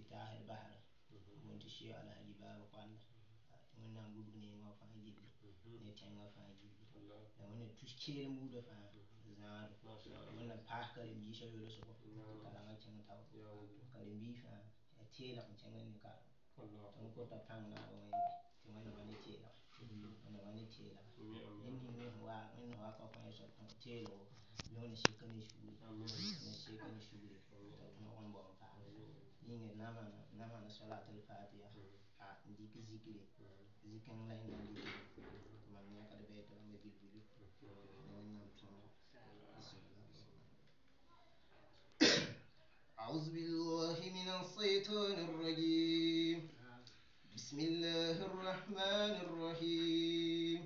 miftah al bahr mun tishi ala haji baba kwanda mun nan gudu ne ma fa jilli ne tenga fa jilli da mun tuske le muda fa zaado mun nan pa kare mi sha yolo so kala ma tenga taw kare mi fa tela mun tenga ni ka ton ko ta pang na o mai ti mun na mani tela mun na mani tela inni min wa ka fa so tela yon shikani shuri ne shikani shuri to no on bo fa ni nama salatul fatiha dik zikri zikan lay na dik man nya ka de beto ma jibbi non nam tama أعوذ بالله من الشيطان الرجيم بسم الله الرحمن الرحيم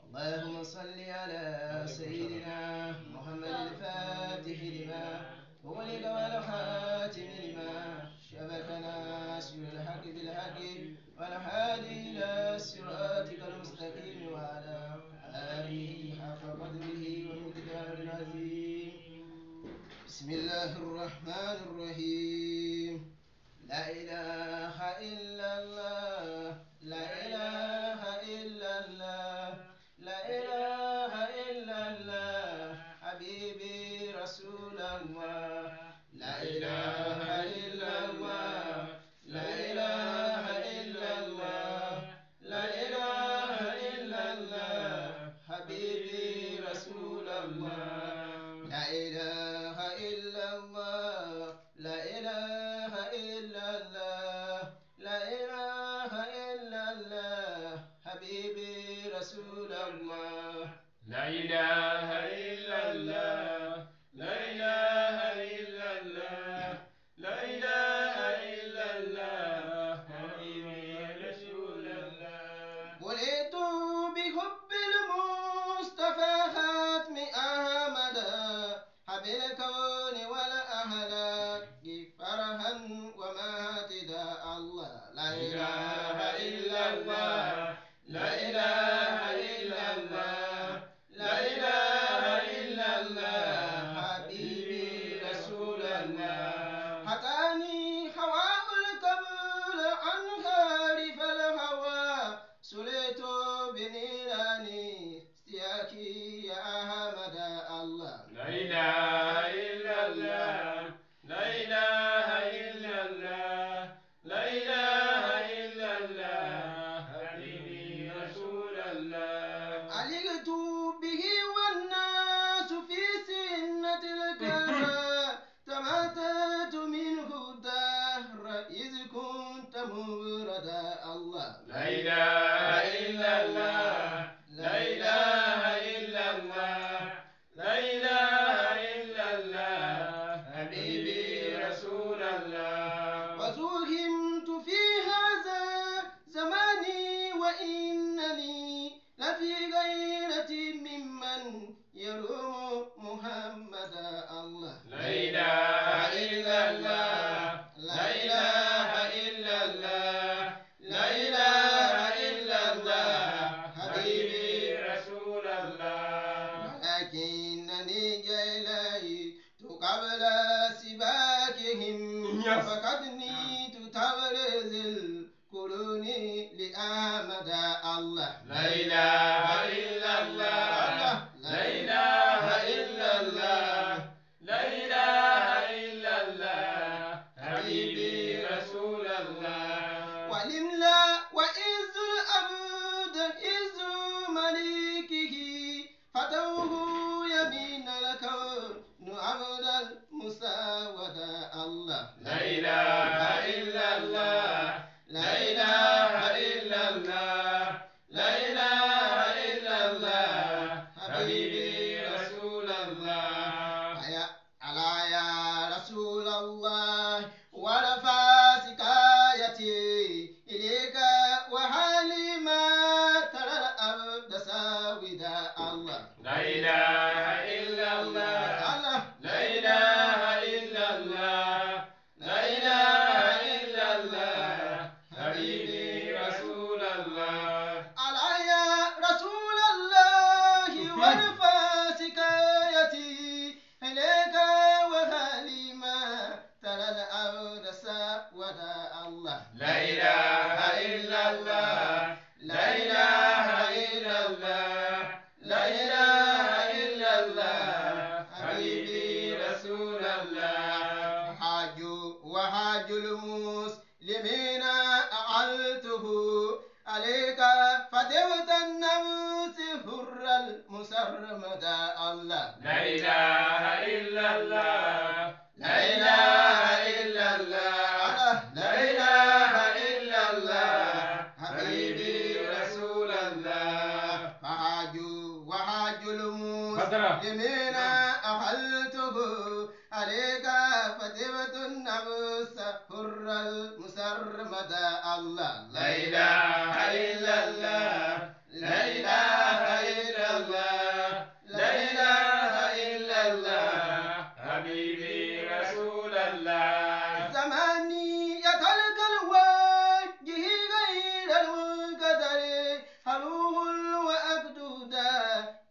اللهم صل على سيدنا محمد الفاتح لما ولد والخاتم لما شبك ناصر الحق بالحق والهادي إلى صراطك المستقيم وعلى آله حق قدره ومقداره العظيم بسم الله الرحمن الرحيم لا إله إلا الله لا إله إلا الله لا إله إلا الله حبيبي رسول الله لا إله إلا الله لا إله إلا الله لا إله إلا الله حبيبي رسول الله لا إله إلا الله لا إله إلا الله لا إله إلا الله حبيبي رسول الله لا إله إلا الله لا إله إلا الله لا إله إلا الله حبيبي رسول الله ولدت بحب المصطفى ختم أحمد حب الكون والأهلاك فرحا وما اهتدى الله لا إله إلا الله لا إله إلا الله لا إله إلا الله حبيبي رسول الله حتاني هواء القبول عن خارف الهوى سليت بنيراني استياكي يا أحمد الله لا إله إلا الله لا إله إلا الله لا إله إلا الله حبيبي رسول الله علقت به والناس في سنة الكرى تماتت منه الدهر إذ كنت مبردا الله لا إله إلا الله لا إله إلا الله لا إله إلا الله حبيبي رسول الله وزوهمت في هذا زماني وإنني لفي غيرة ممن يروم محمد الله لا إله إلا الله لا إله إلا الله لا إله إلا الله حبيبي رسول الله ولكنني جليت قبل سباكهم فقد نيت تبرز القرون لأحمد الله لا إله إلا الله لا إله إلا الله لا إله إلا الله حبيبي رسول الله ولملا وإذ الأبد إذ مليكه فتوه يمين الكون عبد المساودة الله لا إله إلا الله لا إله إلا الله لا إله إلا الله حبيبي رسول الله على يا رسول الله ورفع سكايتي إليك وحالي ما ترى الأبد ساودا الله لا إله إلا الله الله لا إله إلا الله لا إله إلا الله حبيبي رسول الله على يا رسول الله ورفع سكايتي إليك وحالي ما ترى لا إله إلا الله لا إله إلا الله لا إله إلا الله حبيبي رسول الله وحاج المسلمين أعلته عليك فتوت النفس حر المسرمد الله لا إله إلا الله لا إله إلا الله لا إله إلا الله حبيبي رسول الله وحاج المسلمين أحلته عليك فتبت النفس حر المسرمد الله لا إله إلا الله لا إله إلا الله لا إله إلا الله حبيبي رسول الله زماني يتلك الوجه غير المنقدر حروه وأقدود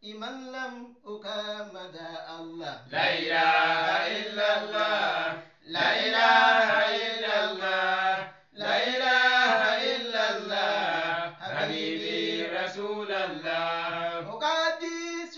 إمن لم أكمد الله لا إله إلا الله لا إله إلا الله لا إله إلا الله حبيبي رسول الله أقدس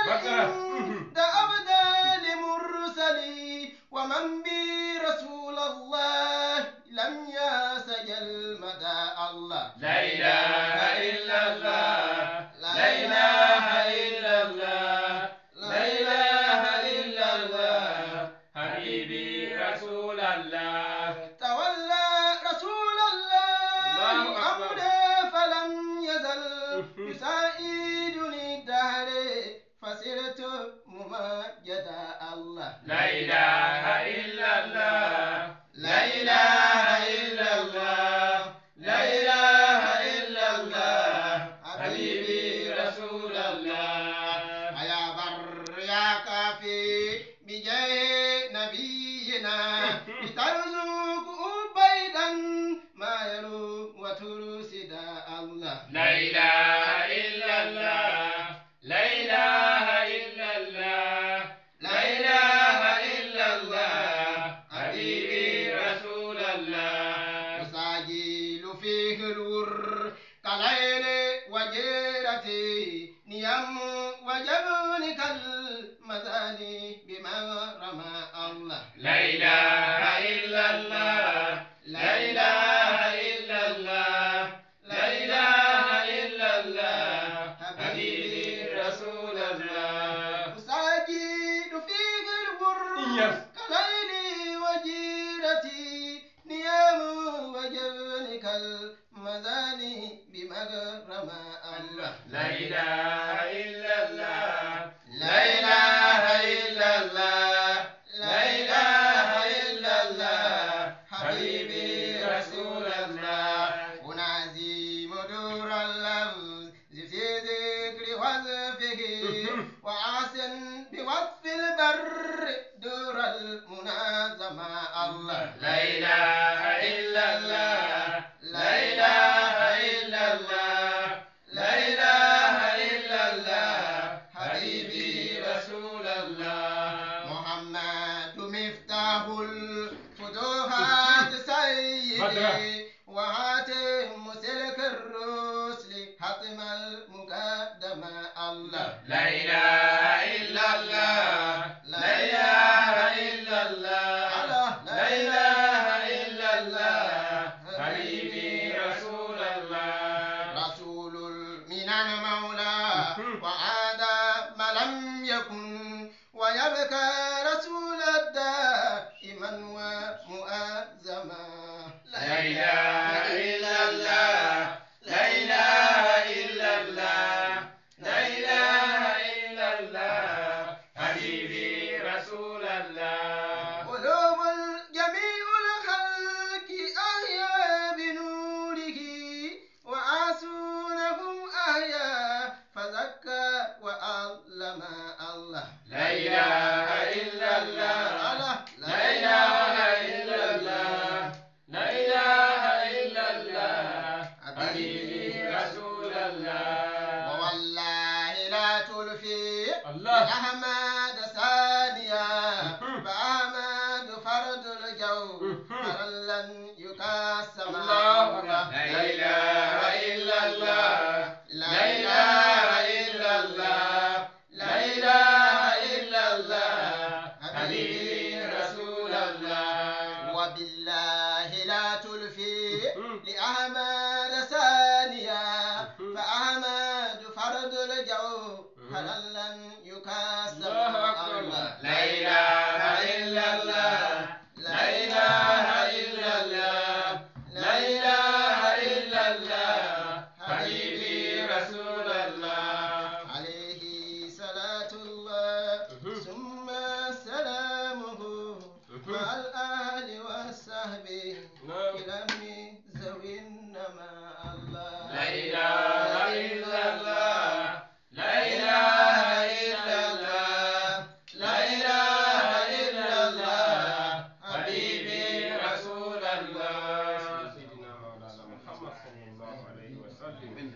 عند أبدال مرسلي ومن بي رسول الله لم يسجل مدى الله لا إله إلا الله لا إله إلا الله لا إله إلا الله حبيبي رسول الله تولى رسول الله أمره فلم يزل يساعدني الدهر فسرت ممجدا الله لا إله إلا الله لا إله إلا الله لا إله إلا الله حبيبي رسول الله يا بر يا كافي بجاه نبينا لترزق بيدا ما يروق وترسد الله لا إله إلا الله لا إله إلا الله لا إله إلا الله حبيبي رسول الله مساجيل فيه الور كليل وجيرتي نيام وجبنك المثاني بما رمى الله لا إله إلا الله لا إله إلا الله لا إله إلا الله حبيبي رسول الله مساجيل فيه الور كليل وجيرتي نيام وجبنك المثاني بما رمى الله لا إله إلا الله لا إله إلا الله لا إله إلا الله حبيبي رسول الله أنازي مدور اللفظ في ذكر وصفه وأحسن بوصف البر دور المنازمة الله لا إله إلا الله لا إله إلا الله لا إله إلا الله حبيبي رسول الله محمد مفتاح الفتوحات سيدي وهاتم سلك الرسل حتم المقدم الله لا إله إلا الله لا إله إلا الله لا إله إلا الله حبيبي رسول الله رسول المنان مولاه وعاد ما لم يكن ويبكى رسول دائما ومؤزما لا إله إلا الله لا إله إلا الله لا إله إلا الله حبيبي رسول الله قلوب جميع الخلق أحيا بنوره وعاسونهم أحيا فزكى وأعلم الله لا إله إلا الله الله لا إله إلا الله وبالله لا تلفي لأحمد ثانيا فأحمد فرد الجوهر لن يكسر الله لا إله إلا الله لا إله إلا الله لا إله إلا الله حبيبي رسول الله عليه صلاة الله ثم سلامه مع الآل والصحب كرام ذوي النماء الله لا إله إلا الله لا إله إلا الله لا إله إلا الله حبيبي رسول الله سيدنا مولانا محمد صلى الله عليه وسلم.